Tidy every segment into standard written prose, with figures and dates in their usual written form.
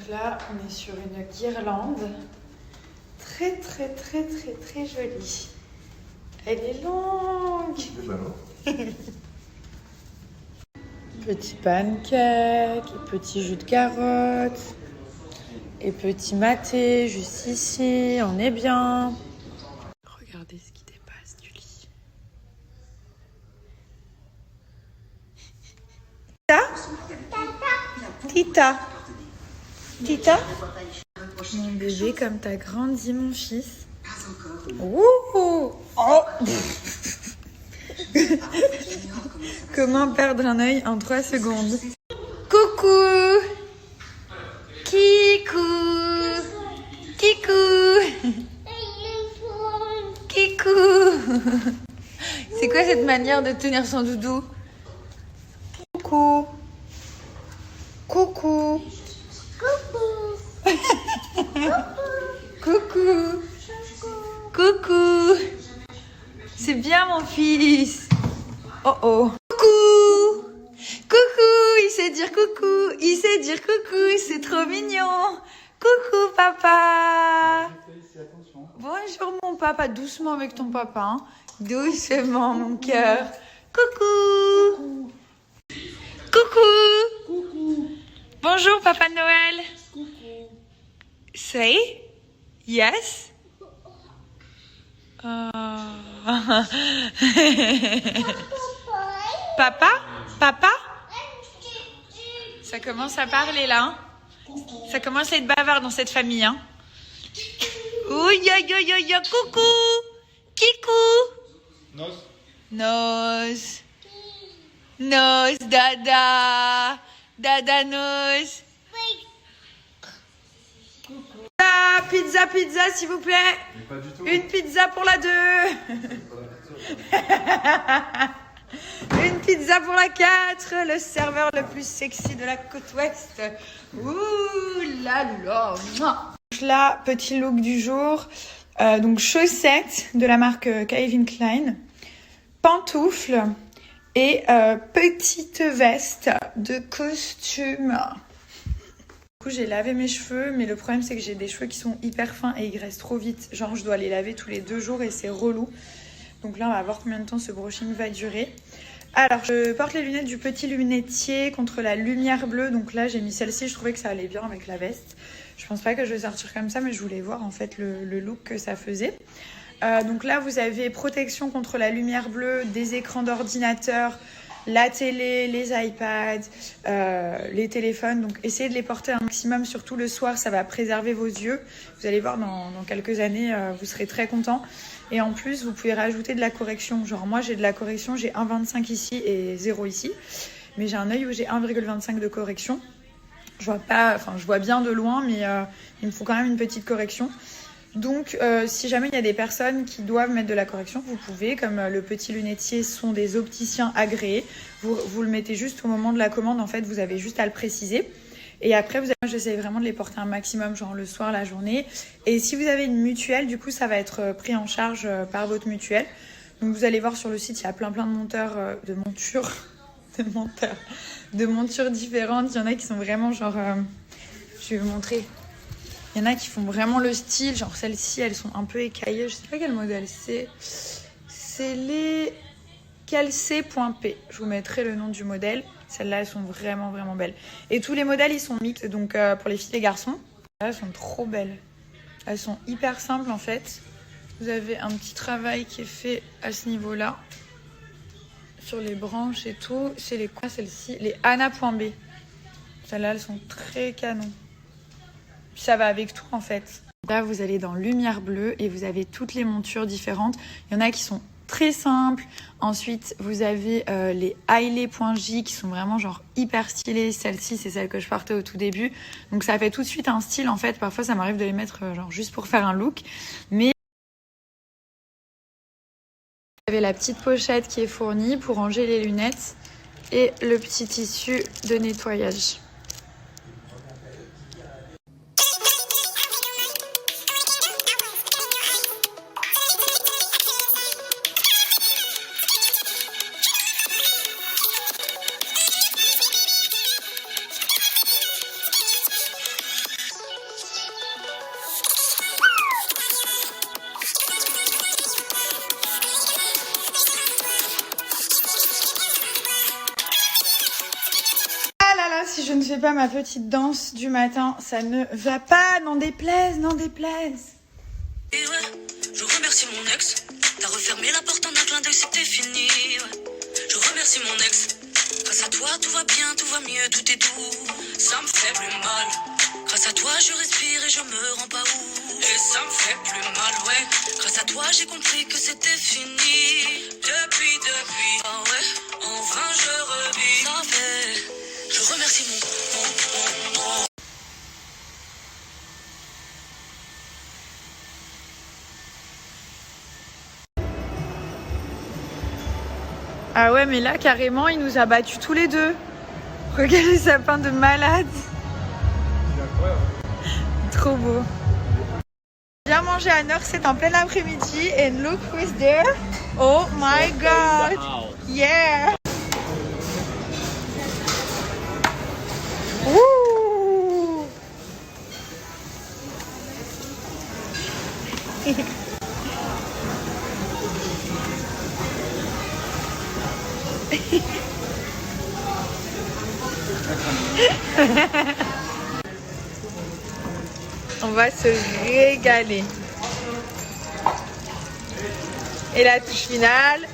là, on est sur une guirlande très jolie. Elle est longue. Petit pancake, petit jus de carotte et petit maté juste ici. On est bien. Regardez ce qui dépasse du lit. Tita. Tita. Mon bébé, comme t'as grandi, mon fils. Ouh. Oh. Comment perdre un œil en 3 secondes? Coucou. Kikou. Kikou. Kikou. C'est quoi cette manière de tenir son doudou? Coucou. Coucou. Coucou. Coucou. C'est bien mon fils. Oh oh. Coucou. Coucou. Il sait dire coucou. Il sait dire coucou. C'est trop mignon. Coucou papa. Bonjour mon papa. Doucement avec ton papa. Hein. Doucement mon cœur. Coucou. Coucou. Coucou. Bonjour Papa Noël. Coucou. Say yes. Papa? Papa? Ça commence à parler là. Hein? Ça commence à être bavard dans cette famille. Hein? Ouh, yo, coucou. Kikou. Nose. Nose, dada. Dada nose. Pizza, s'il vous plaît. Pas du tout. Une pizza pour la 2. Une pizza pour la 4. Le serveur le plus sexy de la côte ouest. Ouh là là. Là, petit look du jour. Donc chaussettes de la marque Calvin Klein. Pantoufles. Et petite veste de costume. Du coup, j'ai lavé mes cheveux, mais le problème c'est que j'ai des cheveux qui sont hyper fins et ils graissent trop vite. Genre, je dois les laver tous les 2 jours et c'est relou. Donc là, on va voir combien de temps ce brushing va durer. Alors, je porte les lunettes du petit lunetier contre la lumière bleue. Donc là, j'ai mis celle-ci. Je trouvais que ça allait bien avec la veste. Je pense pas que je vais sortir comme ça, mais je voulais voir en fait le look que ça faisait. Donc là, vous avez protection contre la lumière bleue des écrans d'ordinateur, la télé, les iPads, les téléphones. Donc essayez de les porter un maximum, surtout le soir, ça va préserver vos yeux. Vous allez voir, dans quelques années, vous serez très content. Et en plus, vous pouvez rajouter de la correction. Genre moi, j'ai de la correction, j'ai 1,25 ici et 0 ici. Mais j'ai un œil où j'ai 1,25 de correction. Je vois pas, enfin je vois bien de loin, mais il me faut quand même une petite correction. Donc, si jamais il y a des personnes qui doivent mettre de la correction, vous pouvez, comme le petit lunetier sont des opticiens agréés, vous le mettez juste au moment de la commande, en fait, vous avez juste à le préciser. Et après, j'essaie vraiment de les porter un maximum, genre le soir, la journée. Et si vous avez une mutuelle, du coup, ça va être pris en charge par votre mutuelle. Donc, vous allez voir sur le site, il y a plein de monteurs, de montures différentes. Il y en a qui sont vraiment genre... je vais vous montrer. Il y en a qui font vraiment le style, genre celles-ci, elles sont un peu écaillées. Je sais pas quel modèle c'est. C'est les Calcé.p. Je vous mettrai le nom du modèle. Celles-là, elles sont vraiment belles. Et tous les modèles, ils sont mixtes, donc pour les filles et les garçons. Elles sont trop belles. Elles sont hyper simples en fait. Vous avez un petit travail qui est fait à ce niveau-là. Sur les branches et tout. C'est les quoi celles-ci? Les Anna.b. Celles-là, elles sont très canon. Puis ça va avec tout en fait. Là, vous allez dans lumière bleue et vous avez toutes les montures différentes. Il y en a qui sont très simples. Ensuite, vous avez les Hailey.j qui sont vraiment genre hyper stylées. Celle-ci, c'est celle que je portais au tout début. Donc ça fait tout de suite un style en fait. Parfois, ça m'arrive de les mettre genre juste pour faire un look. Mais vous avez la petite pochette qui est fournie pour ranger les lunettes et le petit tissu de nettoyage. fais pas ma petite danse du matin, ça ne va pas, n'en déplaise, n'en déplaise. Et ouais, je remercie mon ex. T'as refermé la porte en un clin d'œil, c'était fini. Ouais. Je remercie mon ex. Grâce à toi, tout va bien, tout va mieux, tout est doux. Ça me fait plus mal. Grâce à toi, je respire et je me rends pas où. Et ça me fait plus mal, ouais. Grâce à toi, j'ai compris que c'était fini. Depuis, ah ouais, enfin je revis. Ça fait, je remercie mon. Ah ouais, mais là, carrément, il nous a battus tous les deux. Regardez sa peinte de malade. Trop beau. Bien manger à Norset en plein après-midi. And look who's there. Oh my god. Yeah. Woo. On va se régaler. Et la touche finale.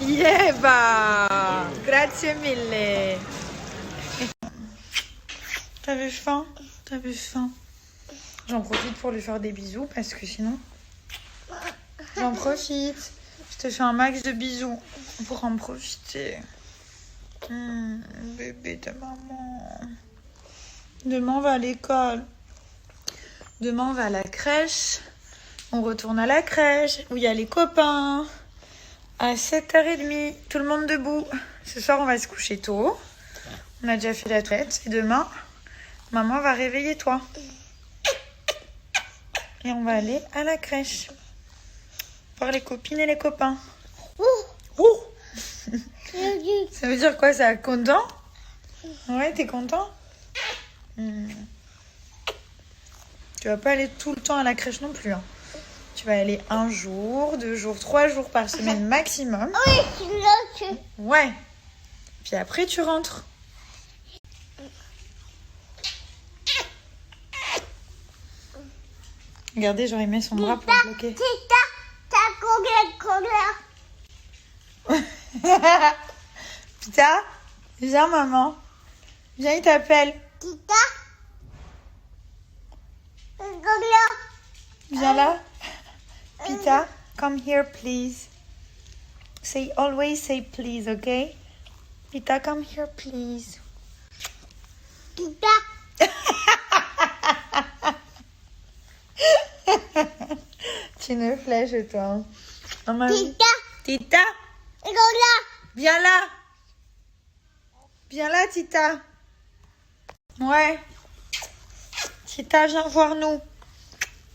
Yeva! Grazie mille. T'avais faim? T'avais faim? J'en profite pour lui faire des bisous parce que sinon... J'en profite. Je te fais un max de bisous pour en profiter. Bébé de maman. Demain on va à l'école. Demain on va à la crèche. On retourne à la crèche où il y a les copains. À 7h30, tout le monde debout. Ce soir on va se coucher tôt. On a déjà fait la toilette. Et demain, maman va réveiller toi. Et on va aller à la crèche. Voir les copines et les copains. Ça veut dire quoi ça? Content? Ouais, t'es content? Tu vas pas aller tout le temps à la crèche non plus. Hein. Tu vas aller 1 jour, 2 jours, 3 jours par semaine maximum. Oui, ouais. Puis après, tu rentres. Regardez, j'aurais mis son bras pour bloquer. Pita, viens maman. Viens, il t'appelle. Viens là. Pita, come here please. Always say please, okay? Pita, come here please. Tu ne flèches toi. Hein. Tita. Viens là. Viens là, Tita. Ouais. Tita, viens voir nous.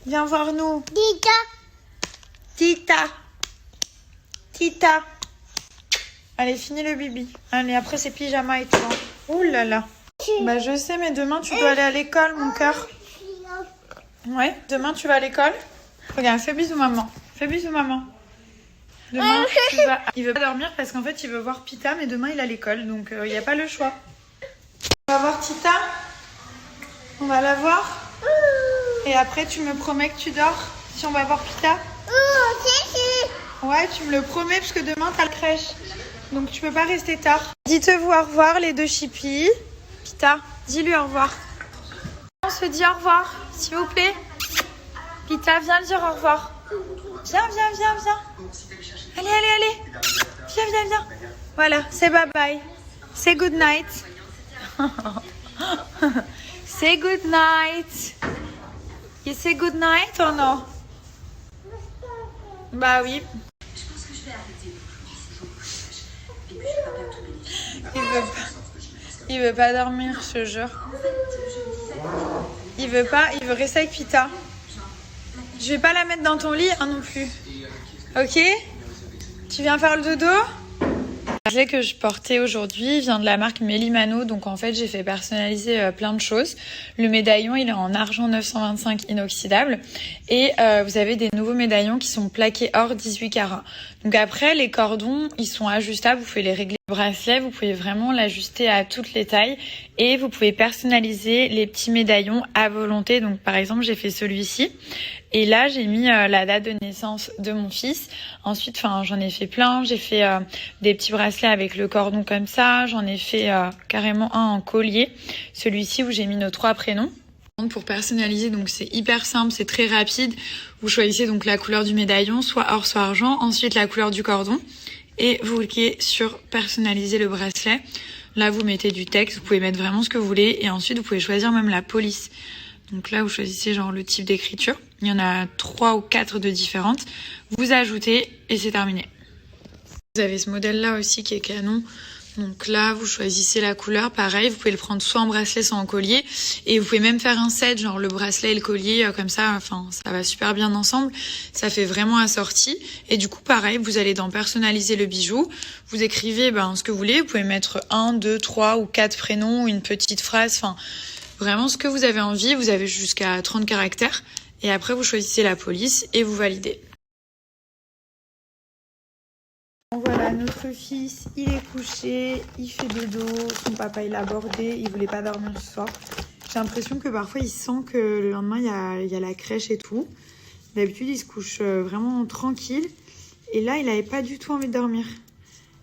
Viens voir nous. Tita. Allez, finis le bibi. Allez, après c'est pyjama et tout. Hein. Ouh là là. Bah je sais, mais demain tu dois aller à l'école, mon cœur. Ouais, demain tu vas à l'école. Regarde, fais bisous maman. Fais bisous maman. Demain, il veut pas dormir parce qu'en fait, il veut voir Pita, mais demain, il a l'école, donc il n'y a pas le choix. On va voir Tita. On va la voir. Et après, tu me promets que tu dors si on va voir Pita. Ouais, tu me le promets parce que demain, t'as la crèche. Donc, tu peux pas rester tard. Dites-vous au revoir, les deux chippies. Pita, dis-lui au revoir. On se dit au revoir, s'il vous plaît. Pita, viens le dire au revoir. Viens. Allez. Viens. Voilà, c'est bye bye. C'est good night. C'est good night. You say good night or no? Bah oui. Il veut pas dormir, je te jure. Il veut rester avec Pita. Je vais pas la mettre dans ton lit hein, non plus. Ok? Tu viens faire le dodo? Le gilet que je portais aujourd'hui vient de la marque Mélimano, donc en fait j'ai fait personnaliser plein de choses. Le médaillon il est en argent 925 inoxydable et vous avez des nouveaux médaillons qui sont plaqués or 18 carats. Donc après les cordons ils sont ajustables, vous pouvez les régler Le bracelet, vous pouvez vraiment l'ajuster à toutes les tailles et vous pouvez personnaliser les petits médaillons à volonté. Donc par exemple, j'ai fait celui-ci et là j'ai mis la date de naissance de mon fils. Ensuite, j'en ai fait plein. J'ai fait des petits bracelets avec le cordon comme ça. J'en ai fait carrément un en collier. Celui-ci où j'ai mis nos 3 prénoms. Pour personnaliser, donc c'est hyper simple, c'est très rapide. Vous choisissez donc la couleur du médaillon, soit or, soit argent. Ensuite la couleur du cordon. Et vous cliquez sur personnaliser le bracelet. Là, vous mettez du texte, vous pouvez mettre vraiment ce que vous voulez. Et ensuite, vous pouvez choisir même la police. Donc là, vous choisissez genre le type d'écriture. Il y en a 3 ou 4 de différentes. Vous ajoutez et c'est terminé. Vous avez ce modèle-là aussi qui est canon. Donc là, vous choisissez la couleur, pareil, vous pouvez le prendre soit en bracelet, soit en collier. Et vous pouvez même faire un set, genre le bracelet et le collier, comme ça, ça va super bien ensemble. Ça fait vraiment assorti. Et du coup, pareil, vous allez dans personnaliser le bijou. Vous écrivez ce que vous voulez. Vous pouvez mettre 1, 2, 3 ou 4 prénoms, une petite phrase, vraiment ce que vous avez envie. Vous avez jusqu'à 30 caractères. Et après, vous choisissez la police et vous validez. Voilà, notre fils, il est couché, il fait dodo, son papa il a bordé, il voulait pas dormir ce soir. J'ai l'impression que parfois il sent que le lendemain il y a la crèche et tout. D'habitude il se couche vraiment tranquille et là il avait pas du tout envie de dormir.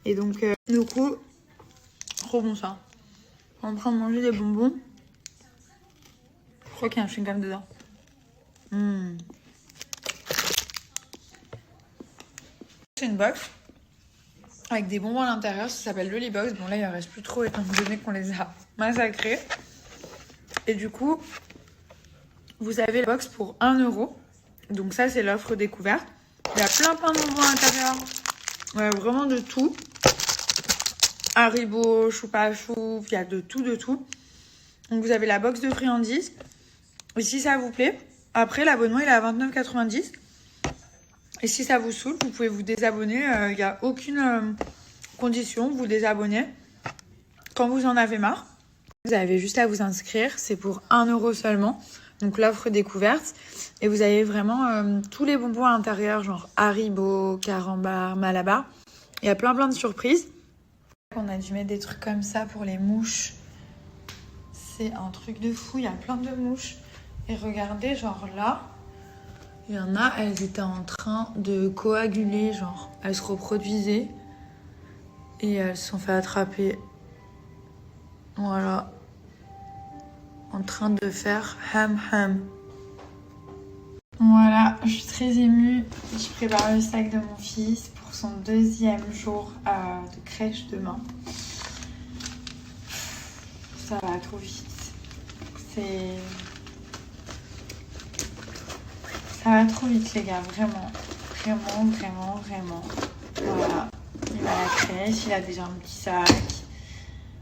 Et donc du coup, trop bon ça. On est en train de manger des bonbons. Je crois qu'il y a un chewing-gum dedans. C'est une box avec des bonbons à l'intérieur, ça s'appelle Lollybox. Bon là il en reste plus trop étant donné qu'on les a massacrés. Et du coup, vous avez la box pour 1 €. Donc ça c'est l'offre découverte. Il y a plein de bonbons à l'intérieur. Ouais, vraiment de tout. Haribo, choupa chou, il y a de tout. Donc vous avez la box de friandises. Et si ça vous plaît, après l'abonnement il est à 29,90 €. Et si ça vous saoule, vous pouvez vous désabonner. Il n'y a aucune condition. Vous désabonnez quand vous en avez marre. Vous avez juste à vous inscrire. C'est pour 1 € seulement. Donc l'offre découverte. Et vous avez vraiment tous les bonbons à l'intérieur. Genre Haribo, Carambar, Malabar. Il y a plein de surprises. On a dû mettre des trucs comme ça pour les mouches. C'est un truc de fou. Il y a plein de mouches. Et regardez, genre là. Il y en a, elles étaient en train de coaguler, genre, elles se reproduisaient et elles se sont fait attraper. Voilà. En train de faire ham. Voilà, je suis très émue. Je prépare le sac de mon fils pour son 2e jour de crèche demain. Ça va trop vite. Ça va trop vite les gars, vraiment. Voilà, il va à la crèche, il a déjà un petit sac.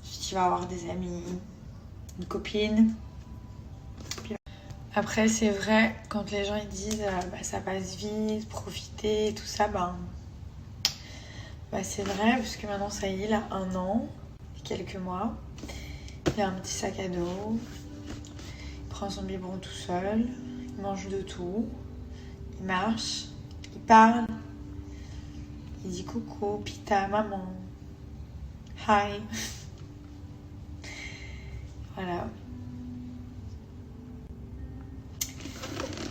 Ensuite il va avoir des amis, une copine. Après c'est vrai, quand les gens ils disent ça passe vite, profitez, tout ça, c'est vrai, parce que maintenant ça y est, il a 1 an et quelques mois. Il a un petit sac à dos, il prend son biberon tout seul, il mange de tout. Il marche, il parle, il dit coucou, pita, maman, hi. Voilà.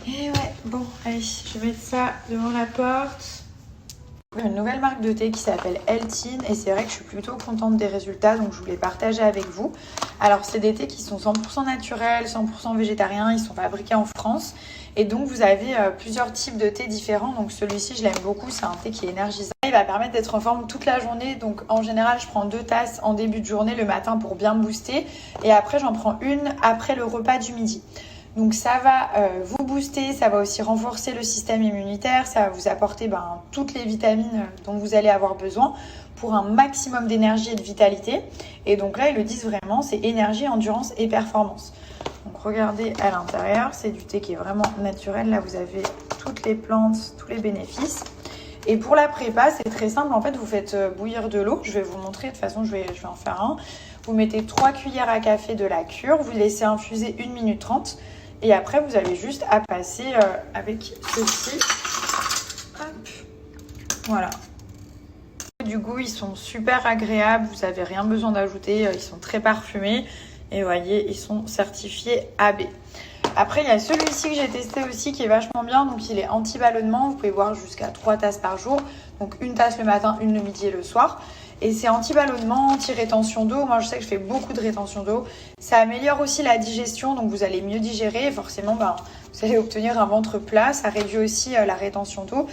Et ouais, bon, allez, je vais mettre ça devant la porte. Une nouvelle marque de thé qui s'appelle Eltine et c'est vrai que je suis plutôt contente des résultats, donc je voulais partager avec vous. Alors c'est des thés qui sont 100% naturels, 100% végétariens, ils sont fabriqués en France et donc vous avez plusieurs types de thé différents. Donc celui-ci je l'aime beaucoup, c'est un thé qui est énergisant. Il va permettre d'être en forme toute la journée, donc en général je prends 2 tasses en début de journée le matin pour bien booster et après j'en prends une après le repas du midi. Donc ça va vous booster, ça va aussi renforcer le système immunitaire, ça va vous apporter toutes les vitamines dont vous allez avoir besoin pour un maximum d'énergie et de vitalité. Et donc là, ils le disent vraiment, c'est énergie, endurance et performance. Donc regardez à l'intérieur, c'est du thé qui est vraiment naturel. Là, vous avez toutes les plantes, tous les bénéfices. Et pour la prépa, c'est très simple. En fait, vous faites bouillir de l'eau. Je vais vous montrer, de toute façon, je vais en faire un. Vous mettez 3 cuillères à café de la cure, vous laissez infuser 1 minute 30. Et après, vous avez juste à passer avec ceci. Hop. Voilà. du goût, ils sont super agréables, vous n'avez rien besoin d'ajouter, ils sont très parfumés. Et vous voyez, ils sont certifiés AB. Après, il y a celui-ci que j'ai testé aussi qui est vachement bien. Donc, il est anti-ballonnement. Vous pouvez boire jusqu'à 3 tasses par jour. Donc, une tasse le matin, une le midi et le soir. Et c'est anti-ballonnement, anti-rétention d'eau. Moi, je sais que je fais beaucoup de rétention d'eau. Ça améliore aussi la digestion. Donc, vous allez mieux digérer. Et forcément, vous allez obtenir un ventre plat. Ça réduit aussi la rétention d'eau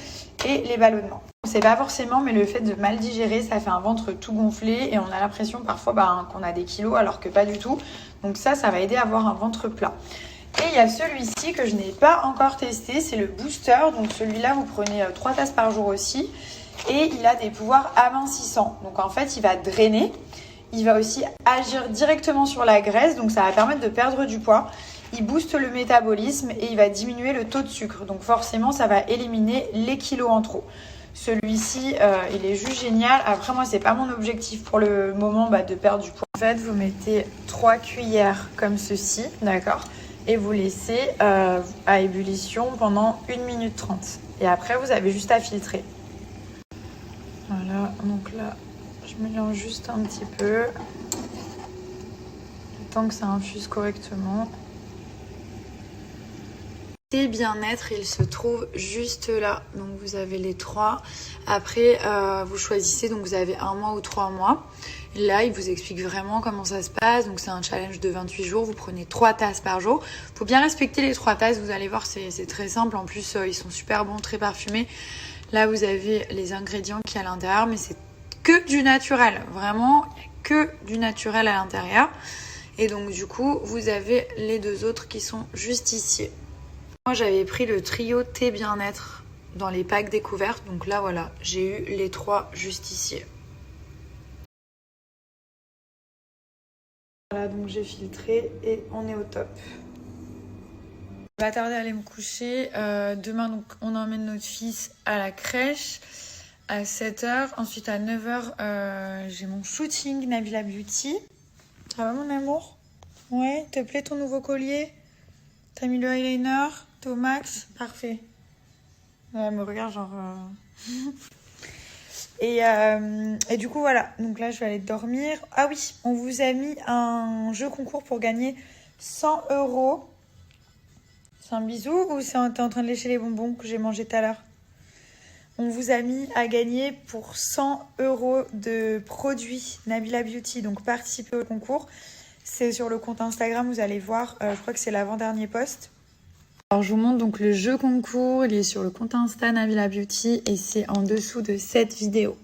et les ballonnements. C'est pas forcément, mais le fait de mal digérer, ça fait un ventre tout gonflé et on a l'impression parfois qu'on a des kilos alors que pas du tout. Donc ça va aider à avoir un ventre plat. Et il y a celui-ci que je n'ai pas encore testé, c'est le booster. Donc celui-là, vous prenez 3 tasses par jour aussi. Et il a des pouvoirs amincissants. Donc en fait, il va drainer. Il va aussi agir directement sur la graisse. Donc ça va permettre de perdre du poids. Il booste le métabolisme et il va diminuer le taux de sucre. Donc forcément, ça va éliminer les kilos en trop. Celui-ci, il est juste génial. Après, moi, c'est pas mon objectif pour le moment de perdre du poids. En fait, vous mettez 3 cuillères comme ceci, d'accord? Et vous laissez à ébullition pendant 1 minute 30. Et après, vous avez juste à filtrer. Voilà, donc là, je mélange juste un petit peu. Le temps que ça infuse correctement. Thé bien-être, il se trouve juste là. Donc vous avez les 3. Après, vous choisissez, donc vous avez 1 mois ou 3 mois. Et là, il vous explique vraiment comment ça se passe. Donc c'est un challenge de 28 jours. Vous prenez 3 tasses par jour. Il faut bien respecter les 3 tasses. Vous allez voir, c'est très simple. En plus, ils sont super bons, très parfumés. Là, vous avez les ingrédients qu'il y a à l'intérieur. Mais c'est que du naturel. Vraiment, il n'y a que du naturel à l'intérieur. Et donc du coup, vous avez les 2 autres qui sont juste ici. Moi, j'avais pris le trio thé bien-être dans les packs découvertes. Donc là, voilà, j'ai eu les 3 juste ici. Voilà, donc j'ai filtré et on est au top. Je vais pas tarder à aller me coucher. Demain, donc, on emmène notre fils à la crèche à 7h. Ensuite, à 9h, j'ai mon shooting Nabila Beauty. Ça va, mon amour? Ouais, te plaît ton nouveau collier? T'as mis le eyeliner? T'es au max? Parfait. Elle me regarde genre... Et du coup, voilà. Donc là, je vais aller dormir. Ah oui, on vous a mis un jeu concours pour gagner 100 €. C'est un bisou ou t'es en train de lécher les bonbons que j'ai mangé tout à l'heure? On vous a mis à gagner pour 100 € de produits Nabila Beauty. Donc, participez au concours. C'est sur le compte Instagram, vous allez voir. Je crois que c'est l'avant-dernier post. Alors, je vous montre donc le jeu concours. Il est sur le compte Insta Nabila Beauty et c'est en dessous de cette vidéo.